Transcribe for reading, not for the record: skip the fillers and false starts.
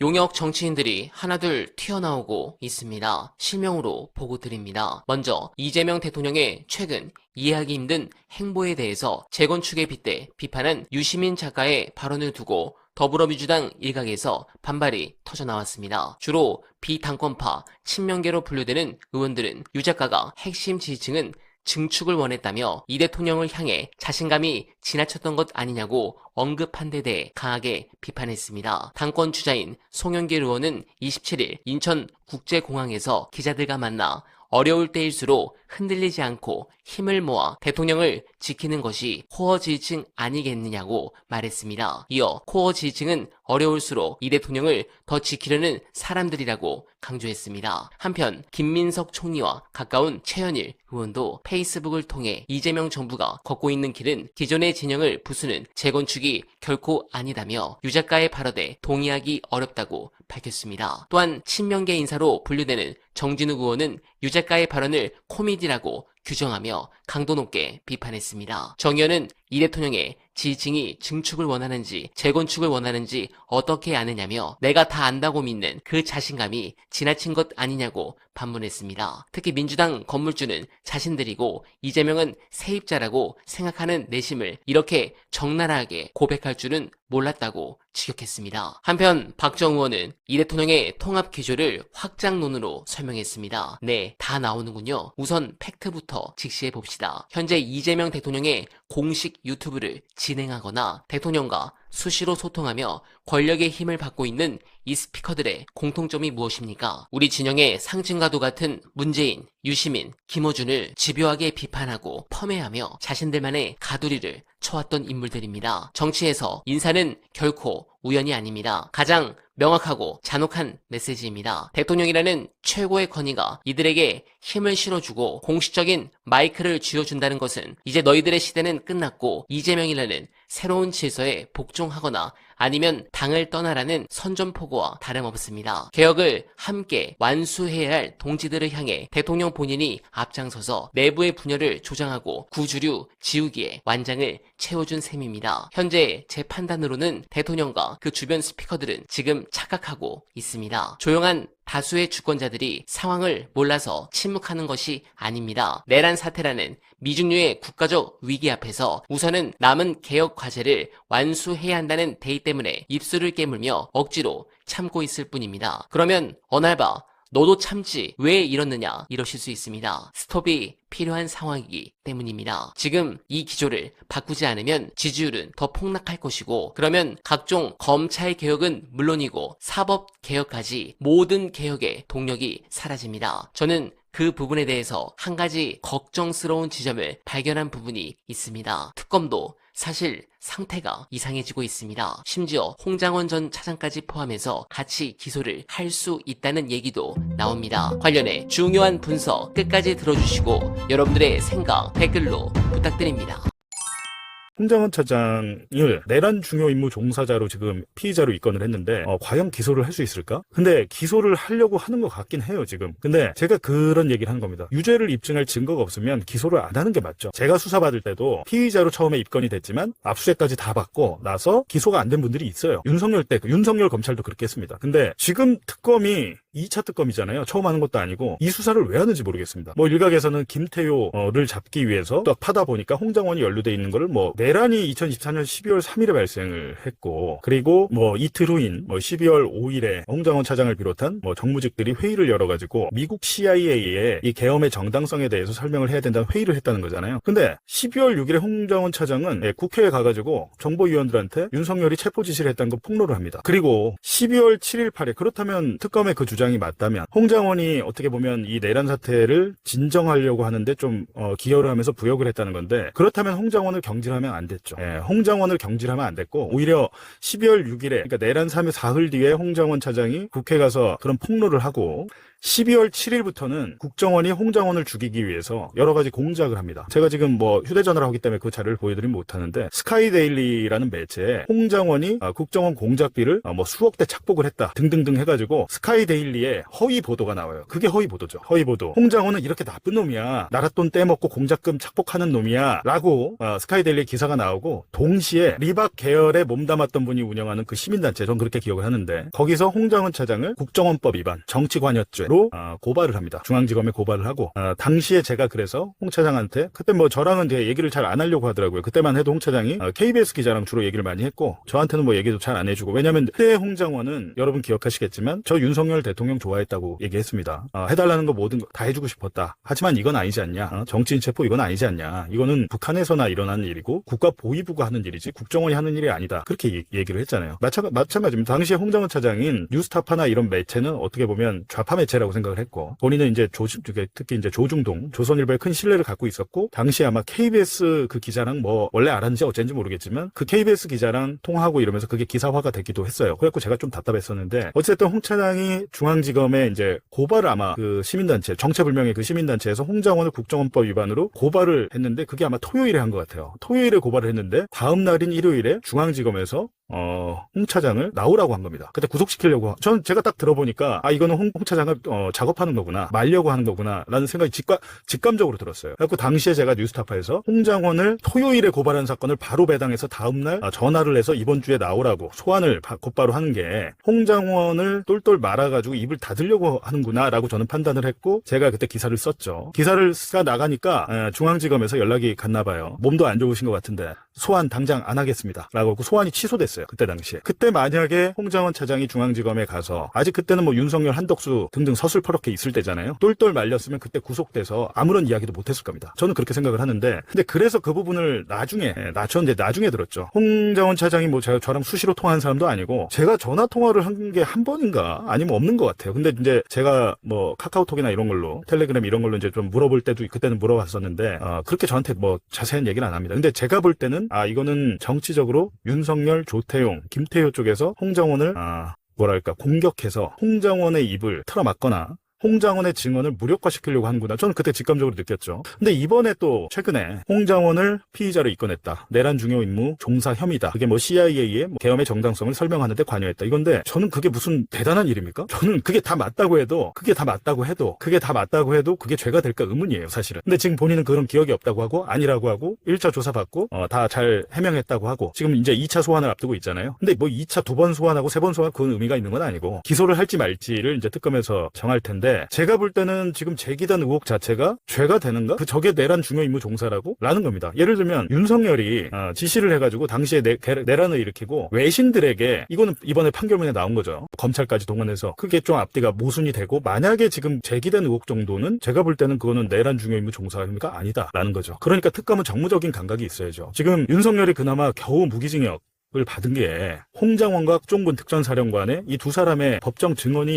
용역 정치인들이 하나둘 튀어나오고 있습니다. 실명으로 보고 드립니다. 먼저 이재명 대통령의 최근 이해하기 힘든 행보에 대해서 재건축에 빗대 비판한 유시민 작가의 발언을 두고 더불어민주당 일각에서 반발이 터져나왔습니다. 주로 비당권파, 친명계로 분류되는 의원들은 유 작가가 핵심 지지층은 증축을 원했다며 이 대통령을 향해 자신감이 지나쳤던 것 아니냐고 언급한 데 대해 강하게 비판했습니다. 당권 주자인 송영길 의원은 27일 인천국제공항에서 기자들과 만나 어려울 때일수록 흔들리지 않고 힘을 모아 대통령을 지키는 것이 코어 지지층 아니겠느냐고 말했습니다. 이어 코어 지지층은 어려울수록 이 대통령을 더 지키려는 사람들이라고 강조했습니다. 한편 김민석 총리와 가까운 최현일 의원도 페이스북을 통해 이재명 정부가 걷고 있는 길은 기존의 진영을 부수는 재건축이 결코 아니다며 유 작가의 발언에 동의하기 어렵다고 밝혔습니다. 또한 친명계 인사로 분류되는 정진욱 의원은 유 작가의 발언을 코미디라고 규정하며 강도 높게 비판했습니다. 정 의원은 이 대통령의 지지층이 증축을 원하는지 재건축을 원하는지 어떻게 아느냐며 내가 다 안다고 믿는 그 자신감이 지나친 것 아니냐고 반문했습니다. 특히 민주당 건물주는 자신들이고 이재명은 세입자라고 생각하는 내심을 이렇게 적나라하게 고백할 줄은 몰랐다고 지적했습니다. 한편 박정 의원은 이 대통령의 통합 기조를 확장론으로 설명했습니다. 네, 다 나오는군요. 우선 팩트부터 직시해 봅시다. 현재 이재명 대통령의 공식 유튜브를 진행하거나 대통령과 수시로 소통하며 권력의 힘을 받고 있는 이 스피커들의 공통점이 무엇입니까? 우리 진영의 상징과도 같은 문재인, 유시민, 김어준을 집요하게 비판하고 폄훼하며 자신들만의 가두리를 쳐왔던 인물들입니다. 정치에서 인사는 결코 우연이 아닙니다. 가장 명확하고 잔혹한 메시지입니다. 대통령이라는 최고의 권위가 이들에게 힘을 실어주고 공식적인 마이크를 쥐어준다는 것은 이제 너희들의 시대는 끝났고 이재명이라는 새로운 질서에 복종하거나 아니면 당을 떠나라는 선전포고와 다름없습니다. 개혁을 함께 완수해야 할 동지들을 향해 대통령 본인이 앞장서서 내부의 분열을 조장하고 구주류 지우기에 완장을 채워준 셈입니다. 현재 제 판단으로는 대통령과 그 주변 스피커들은 지금 착각하고 있습니다. 조용한 다수의 주권자들이 상황을 몰라서 침묵하는 것이 아닙니다. 내란 사태라는 미중류의 국가적 위기 앞에서 우선은 남은 개혁 과제를 완수해야 한다는 대의 때문에 입술을 깨물며 억지로 참고 있을 뿐입니다. 그러면 어날바 너도 참지 왜 이러느냐 이러실 수 있습니다. 스톱이 필요한 상황이기 때문입니다. 지금 이 기조를 바꾸지 않으면 지지율은 더 폭락할 것이고 그러면 각종 검찰 개혁은 물론이고 사법 개혁까지 모든 개혁의 동력이 사라집니다. 저는 그 부분에 대해서 한 가지 걱정스러운 지점을 발견한 부분이 있습니다. 특검도 사실 상태가 이상해지고 있습니다. 심지어 홍장원 전 차장까지 포함해서 같이 기소를 할 수 있다는 얘기도 나옵니다. 관련해 중요한 분석 끝까지 들어주시고 여러분들의 생각 댓글로 부탁드립니다. 홍장원 차장을 내란 중요 임무 종사자로 지금 피의자로 입건을 했는데 과연 기소를 할 수 있을까? 근데 기소를 하려고 하는 것 같긴 해요 지금. 근데 제가 그런 얘기를 하는 겁니다. 유죄를 입증할 증거가 없으면 기소를 안 하는 게 맞죠. 제가 수사받을 때도 피의자로 처음에 입건이 됐지만 압수수색까지 다 받고 나서 기소가 안 된 분들이 있어요. 윤석열 때 윤석열 검찰도 그렇게 했습니다. 근데 지금 특검이 2차 특검이잖아요. 처음 하는 것도 아니고 이 수사를 왜 하는지 모르겠습니다. 일각에서는 김태효를 잡기 위해서 또 파다 보니까 홍장원이 연루돼 있는 거를 내란이 2024년 12월 3일에 발생을 했고 그리고 이틀 후인 12월 5일에 홍장원 차장을 비롯한 정무직들이 회의를 열어가지고 미국 CIA에 이 계엄의 정당성에 대해서 설명을 해야 된다는 회의를 했다는 거잖아요. 근데 12월 6일에 홍장원 차장은 국회에 가가지고 정보위원들한테 윤석열이 체포 지시를 했다는 거 폭로를 합니다. 그리고 12월 7일 8일 그렇다면 특검의 그 주장이 맞다면 홍장원이 어떻게 보면 이 내란 사태를 진정하려고 하는데 좀 기여를 하면서 부역을 했다는 건데 그렇다면 홍장원을 경질하면 안 됐죠. 홍장원을 경질하면 안 됐고 오히려 12월 6일에 그러니까 내란 3일 사흘 뒤에 홍장원 차장이 국회 가서 그런 폭로를 하고 12월 7일부터는 국정원이 홍장원을 죽이기 위해서 여러 가지 공작을 합니다. 제가 지금 뭐 휴대전화를 하기 때문에 그 자료를 보여드리면 못하는데 스카이데일리라는 매체에 홍장원이 국정원 공작비를 뭐 수억 대 착복을 했다 등등등 해가지고 스카이데일리에 허위 보도가 나와요. 그게 허위 보도죠. 허위 보도. 홍장원은 이렇게 나쁜 놈이야. 나라 돈 떼먹고 공작금 착복하는 놈이야. 라고 스카이데일리 기사가 나오고 동시에 리박 계열에 몸담았던 분이 운영하는 그 시민단체, 전 그렇게 기억을 하는데 거기서 홍장원 차장을 국정원법 위반, 정치관여죄로 고발을 합니다. 중앙지검에 고발을 하고 당시에 제가 그래서 홍 차장한테 그때 뭐 저랑은 되게 얘기를 잘 안 하려고 하더라고요. 그때만 해도 홍 차장이 KBS 기자랑 주로 얘기를 많이 했고 저한테는 뭐 얘기도 잘 안 해주고 왜냐면 그때 홍장원은 여러분 기억하시겠지만 저 윤석열 대통령 좋아했다고 얘기했습니다. 해달라는 거 모든 거 다 해주고 싶었다. 하지만 이건 아니지 않냐. 정치인 체포 이건 아니지 않냐. 이거는 북한에서나 일어나는 일이고 국가보위부가 하는 일이지 국정원이 하는 일이 아니다. 그렇게 얘기를 했잖아요. 마찬가지입니다. 당시에 홍장원 차장인 뉴스타파나 이런 매체는 어떻게 보면 좌파 매체라고 생각을 했고 본인은 이제 특히 이제 조중동 조선일보에 큰 신뢰를 갖고 있었고 당시에 아마 KBS 그 기자랑 뭐 원래 알았는지 어쩐지 모르겠지만 그 KBS 기자랑 통화하고 이러면서 그게 기사화가 되기도 했어요. 그래갖고 제가 좀 답답했었는데 어쨌든 홍 차장이 중앙지검에 이제 고발을 아마 그 시민단체 정체불명의 그 시민단체에서 홍장원을 국정원법 위반으로 고발을 했는데 그게 아마 토요일에 한 것 같아요. 토요일에 고발을 했는데 다음 날인 일요일에 중앙지검에서 홍 차장을 나오라고 한 겁니다. 그때 구속시키려고. 제가 딱 들어보니까, 이거는 홍 차장을, 작업하는 거구나. 말려고 하는 거구나. 라는 생각이 직감적으로 들었어요. 그래갖고 당시에 제가 뉴스타파에서 홍장원을 토요일에 고발한 사건을 바로 배당해서 다음날 전화를 해서 이번 주에 나오라고 소환을 곧바로 하는 게 홍장원을 똘똘 말아가지고 입을 닫으려고 하는구나. 라고 저는 판단을 했고, 제가 그때 기사를 썼죠. 기사를 써 나가니까, 중앙지검에서 연락이 갔나 봐요. 몸도 안 좋으신 것 같은데, 소환 당장 안 하겠습니다. 라고 하고 소환이 취소됐어요. 그때 당시에. 그때 만약에 홍장원 차장이 중앙지검에 가서 아직 그때는 뭐 윤석열, 한덕수 등등 서슬퍼렇게 있을 때잖아요. 똘똘 말렸으면 그때 구속돼서 아무런 이야기도 못했을 겁니다. 저는 그렇게 생각을 하는데 근데 그래서 그 부분을 나중에 들었죠. 홍장원 차장이 뭐 저랑 수시로 통화한 사람도 아니고 제가 전화 통화를 한 게 한 번인가 아니면 없는 것 같아요. 근데 이제 제가 뭐 카카오톡이나 이런 걸로 텔레그램 이런 걸로 이제 좀 물어볼 때도 그때는 물어봤었는데 그렇게 저한테 뭐 자세한 얘기는 안 합니다. 근데 제가 볼 때는 이거는 정치적으로 윤석열, 조태용, 김태효 쪽에서 홍장원을 공격해서 홍장원의 입을 틀어막거나 홍장원의 증언을 무력화시키려고 하는구나. 저는 그때 직감적으로 느꼈죠. 근데 이번에 또 최근에 홍장원을 피의자로 입건했다. 내란 중요 임무 종사 혐의다. 그게 뭐 CIA의 계엄의 정당성을 설명하는 데 관여했다. 이건데 저는 그게 무슨 대단한 일입니까? 저는 그게 다 맞다고 해도 그게 죄가 될까 의문이에요, 사실은. 근데 지금 본인은 그런 기억이 없다고 하고 아니라고 하고 1차 조사 받고 다 잘 해명했다고 하고 지금 이제 2차 소환을 앞두고 있잖아요. 근데 뭐 2차 2번 소환하고 3번 소환 그건 의미가 있는 건 아니고 기소를 할지 말지를 이제 특검에서 정할 텐데 제가 볼 때는 지금 제기된 의혹 자체가 죄가 되는가? 그 적의 내란 중요 임무 종사라고? 라는 겁니다. 예를 들면 윤석열이 지시를 해가지고 당시에 내란을 일으키고 외신들에게 이거는 이번에 판결문에 나온 거죠. 검찰까지 동원해서 그게 좀 앞뒤가 모순이 되고 만약에 지금 제기된 의혹 정도는 제가 볼 때는 그거는 내란 중요 임무 종사가 아니다라는 거죠. 그러니까 특검은 정무적인 감각이 있어야죠. 지금 윤석열이 그나마 겨우 무기징역 을 받은 게 홍장원과 쫑군 특전사령관의 이 두 사람의 법정 증언이